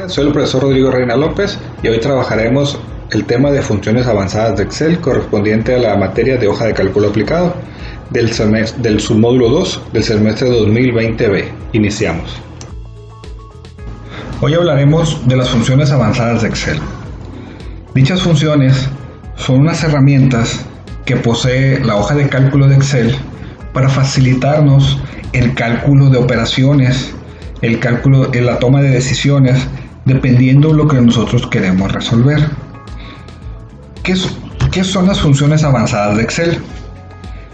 tardes, soy el profesor Rodrigo Reina López y hoy trabajaremos el tema de funciones avanzadas de Excel correspondiente a la materia de hoja de cálculo aplicado del submódulo 2 del semestre 2020B. Iniciamos. Hoy hablaremos de las funciones avanzadas de Excel. Dichas funciones son unas herramientas que posee la hoja de cálculo de Excel para facilitarnos el cálculo de operaciones, el cálculo en la toma de decisiones, dependiendo de lo que nosotros queremos resolver. ¿Qué son las funciones avanzadas de Excel?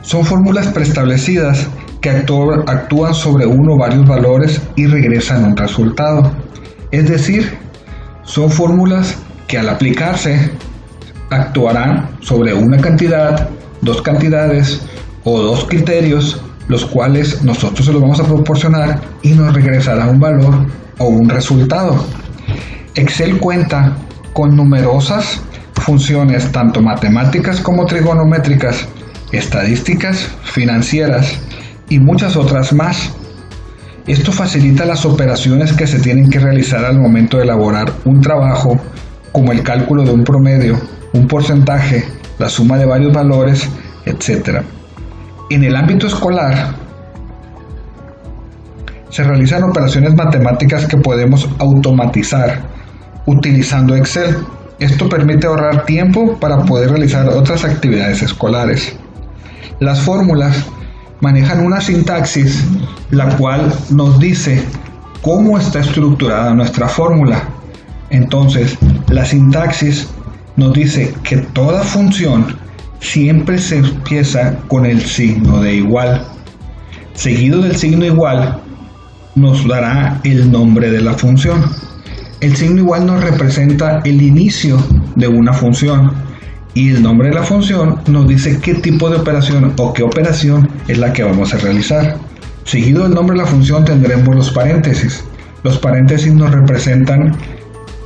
Son fórmulas preestablecidas que actúan sobre uno o varios valores y regresan un resultado. Es decir, son fórmulas que al aplicarse actuarán sobre una cantidad, dos cantidades o dos criterios, los cuales nosotros se los vamos a proporcionar y nos regresará un valor o un resultado. Excel cuenta con numerosas funciones, tanto matemáticas como trigonométricas, estadísticas, financieras y muchas otras más. Esto facilita las operaciones que se tienen que realizar al momento de elaborar un trabajo, como el cálculo de un promedio, un porcentaje, la suma de varios valores, etc. En el ámbito escolar, se realizan operaciones matemáticas que podemos automatizar utilizando Excel. Esto permite ahorrar tiempo para poder realizar otras actividades escolares. Las fórmulas manejan una sintaxis, la cual nos dice cómo está estructurada nuestra fórmula. Entonces, la sintaxis nos dice que toda función siempre se empieza con el signo de igual. Seguido del signo igual, nos dará el nombre de la función. El signo igual nos representa el inicio de una función y el nombre de la función nos dice qué tipo de operación o qué operación es la que vamos a realizar. Seguido del nombre de la función tendremos los paréntesis. Los paréntesis nos representan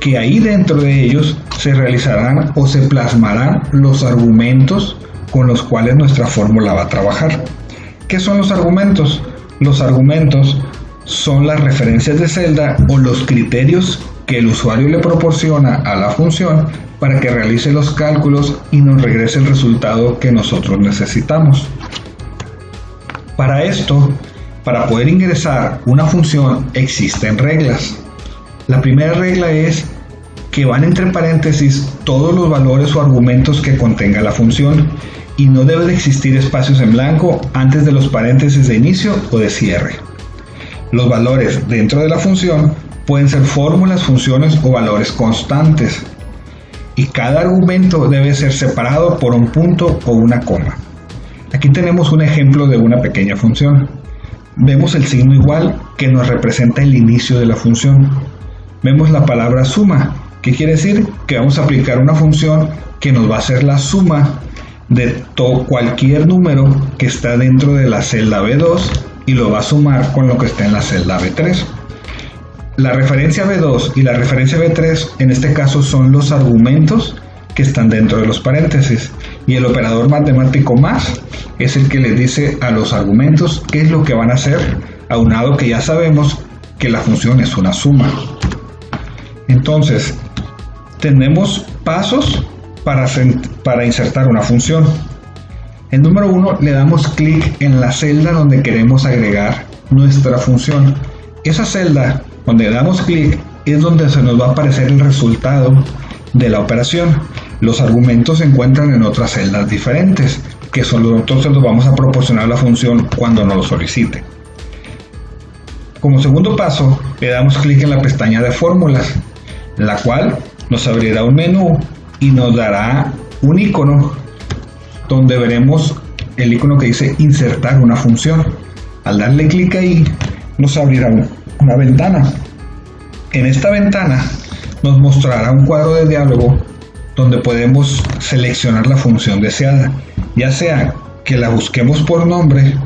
que ahí dentro de ellos se realizarán o se plasmarán los argumentos con los cuales nuestra fórmula va a trabajar. ¿Qué son los argumentos? Los argumentos son las referencias de celda o los criterios que el usuario le proporciona a la función para que realice los cálculos y nos regrese el resultado que nosotros necesitamos. Para esto, para poder ingresar una función, existen reglas. La primera regla es que van entre paréntesis todos los valores o argumentos que contenga la función y no debe de existir espacios en blanco antes de los paréntesis de inicio o de cierre. Los valores dentro de la función pueden ser fórmulas, funciones o valores constantes y cada argumento debe ser separado por un punto o una coma. Aquí tenemos un ejemplo de una pequeña función. Vemos el signo igual que nos representa el inicio de la función. Vemos la palabra suma, que quiere decir que vamos a aplicar una función que nos va a hacer la suma de cualquier número que está dentro de la celda B2 y lo va a sumar con lo que está en la celda B3. La referencia B2 y la referencia B3 en este caso son los argumentos que están dentro de los paréntesis y el operador matemático más es el que les dice a los argumentos qué es lo que van a hacer, aunado que ya sabemos que la función es una suma. Entonces, tenemos pasos para insertar una función. El número 1, le damos clic en la celda donde queremos agregar nuestra función. Esa celda donde le damos clic es donde se nos va a aparecer el resultado de la operación. Los argumentos se encuentran en otras celdas diferentes, que nosotros se los vamos a proporcionar a la función cuando nos lo solicite. Como segundo paso, le damos clic en la pestaña de fórmulas, la cual nos abrirá un menú y nos dará un icono donde veremos el icono que dice insertar una función. Al darle clic ahí nos abrirá una ventana. En esta ventana nos mostrará un cuadro de diálogo donde podemos seleccionar la función deseada, ya sea que la busquemos por nombre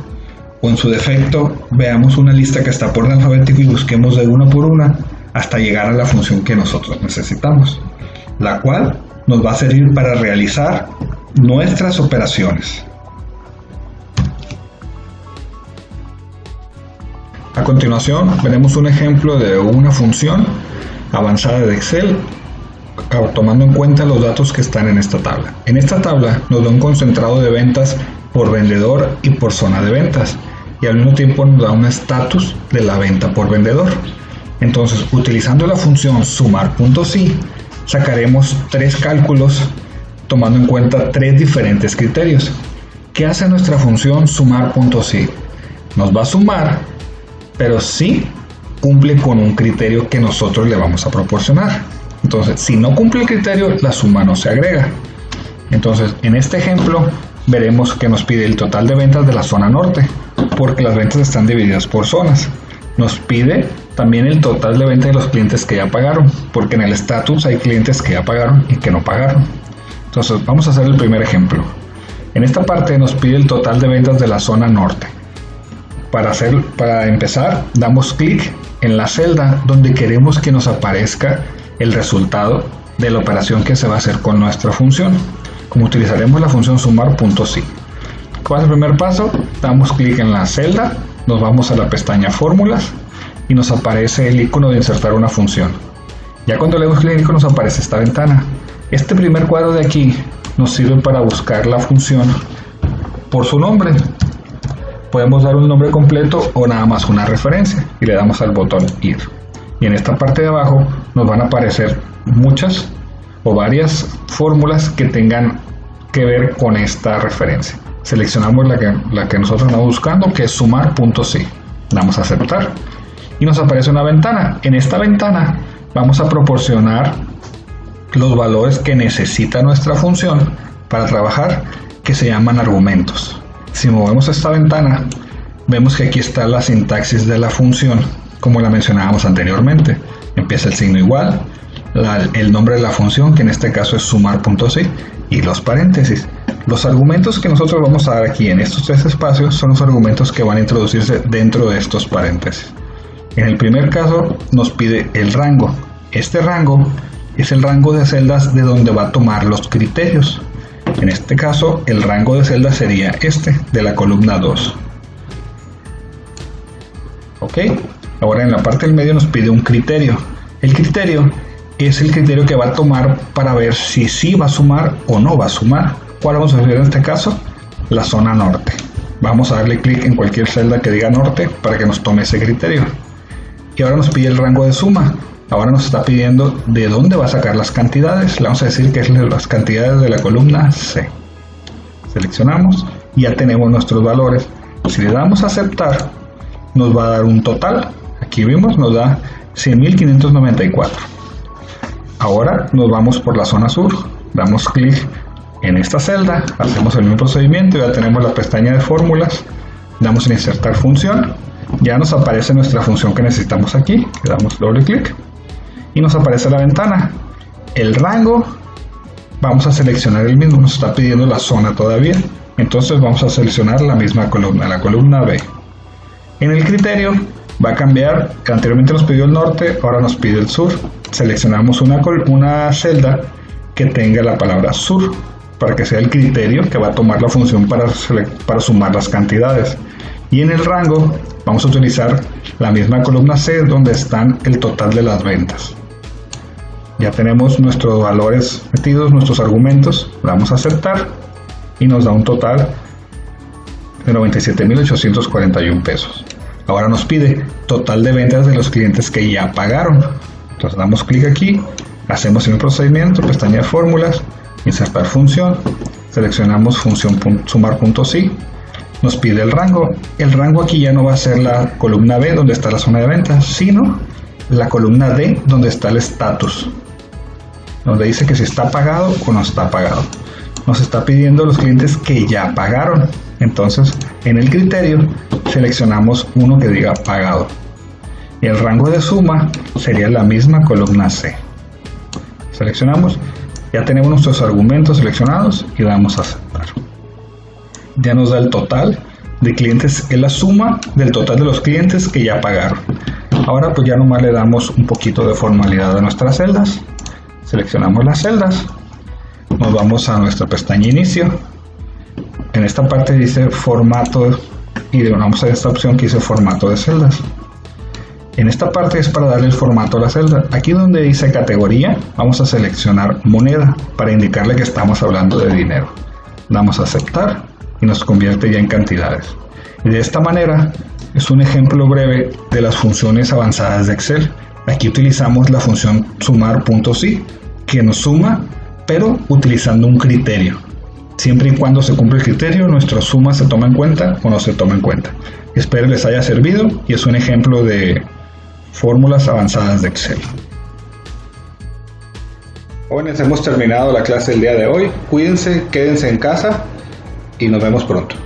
o en su defecto veamos una lista que está por orden alfabético y busquemos de una por una hasta llegar a la función que nosotros necesitamos, la cual nos va a servir para realizar nuestras operaciones. A continuación veremos un ejemplo de una función avanzada de Excel, tomando en cuenta los datos que están en esta tabla. En esta tabla nos da un concentrado de ventas por vendedor y por zona de ventas, y al mismo tiempo nos da un estatus de la venta por vendedor. Entonces, utilizando la función sumar.si, sacaremos 3 cálculos tomando en cuenta 3 diferentes criterios. ¿Qué hace nuestra función sumar.si? Nos va a sumar, pero sí cumple con un criterio que nosotros le vamos a proporcionar. Entonces, si no cumple el criterio, la suma no se agrega. Entonces, en este ejemplo, veremos que nos pide el total de ventas de la zona norte, porque las ventas están divididas por zonas. Nos pide también el total de ventas de los clientes que ya pagaron, porque en el estatus hay clientes que ya pagaron y que no pagaron. Entonces, vamos a hacer el primer ejemplo. En esta parte nos pide el total de ventas de la zona norte. Para empezar, damos clic en la celda donde queremos que nos aparezca el resultado de la operación que se va a hacer con nuestra función. Como utilizaremos la función sumar.si. ¿Cuál es el primer paso? Damos clic en la celda, nos vamos a la pestaña fórmulas y nos aparece el icono de insertar una función. Ya cuando le damos clic en el icono nos aparece esta ventana. Este primer cuadro de aquí nos sirve para buscar la función por su nombre. Podemos dar un nombre completo o nada más una referencia y le damos al botón ir. Y en esta parte de abajo nos van a aparecer muchas o varias fórmulas que tengan que ver con esta referencia. Seleccionamos la que nosotros estamos buscando, que es sumar.si. Damos a aceptar y nos aparece una ventana. En esta ventana vamos a proporcionar los valores que necesita nuestra función para trabajar, que se llaman argumentos. Si movemos esta ventana, vemos que aquí está la sintaxis de la función, como la mencionábamos anteriormente. Empieza el signo igual, el nombre de la función, que en este caso es sumar.si, y los paréntesis. Los argumentos que nosotros vamos a dar aquí en estos 3 espacios son los argumentos que van a introducirse dentro de estos paréntesis. En el primer caso nos pide el rango. Este rango es el rango de celdas de donde va a tomar los criterios. En este caso, el rango de celdas sería este, de la columna 2. Ok, ahora en la parte del medio nos pide un criterio. El criterio es el criterio que va a tomar para ver si sí va a sumar o no va a sumar. ¿Cuál vamos a hacer en este caso? La zona norte. Vamos a darle clic en cualquier celda que diga norte para que nos tome ese criterio. Y ahora nos pide el rango de suma. Ahora nos está pidiendo de dónde va a sacar las cantidades. Le vamos a decir que es las cantidades de la columna C. Seleccionamos y ya tenemos nuestros valores. Si le damos a aceptar, nos va a dar un total. Aquí vimos, nos da 100.594. Ahora nos vamos por la zona sur. Damos clic en esta celda, hacemos el mismo procedimiento, ya tenemos la pestaña de fórmulas. Damos en insertar función. Ya nos aparece nuestra función que necesitamos aquí. Le damos doble clic y nos aparece la ventana. El rango, vamos a seleccionar el mismo, nos está pidiendo la zona todavía, entonces vamos a seleccionar la misma columna, la columna B. En el criterio va a cambiar, anteriormente nos pidió el norte, ahora nos pide el sur. Seleccionamos una celda que tenga la palabra sur, para que sea el criterio que va a tomar la función para sumar las cantidades. Y en el rango vamos a utilizar la misma columna C, donde están el total de las ventas. Ya tenemos nuestros valores metidos, nuestros argumentos. Vamos a aceptar y nos da un total de 97.841 pesos. Ahora nos pide total de ventas de los clientes que ya pagaron. Entonces damos clic aquí, hacemos el procedimiento, pestaña de fórmulas, insertar función, seleccionamos función sumar.si. Nos pide el rango. El rango aquí ya no va a ser la columna B donde está la zona de ventas, sino la columna D donde está el estatus, donde dice que si está pagado o no está pagado. Nos está pidiendo los clientes que ya pagaron. Entonces, en el criterio seleccionamos uno que diga pagado. Y el rango de suma sería la misma columna C. Seleccionamos, ya tenemos nuestros argumentos seleccionados y damos a aceptar. Ya nos da el total de clientes, es la suma del total de los clientes que ya pagaron. Ahora pues ya nomás le damos un poquito de formalidad a nuestras celdas. Seleccionamos las celdas, nos vamos a nuestra pestaña inicio. En esta parte dice formato y le damos a esta opción que dice formato de celdas. En esta parte es para darle el formato a la celda. Aquí donde dice categoría, vamos a seleccionar moneda para indicarle que estamos hablando de dinero. Damos a aceptar y nos convierte ya en cantidades. Y de esta manera es un ejemplo breve de las funciones avanzadas de Excel. Aquí utilizamos la función sumar.si, que nos suma, pero utilizando un criterio. Siempre y cuando se cumple el criterio, nuestra suma se toma en cuenta o no se toma en cuenta. Espero les haya servido y es un ejemplo de fórmulas avanzadas de Excel. Jóvenes, hemos terminado la clase del día de hoy. Cuídense, quédense en casa y nos vemos pronto.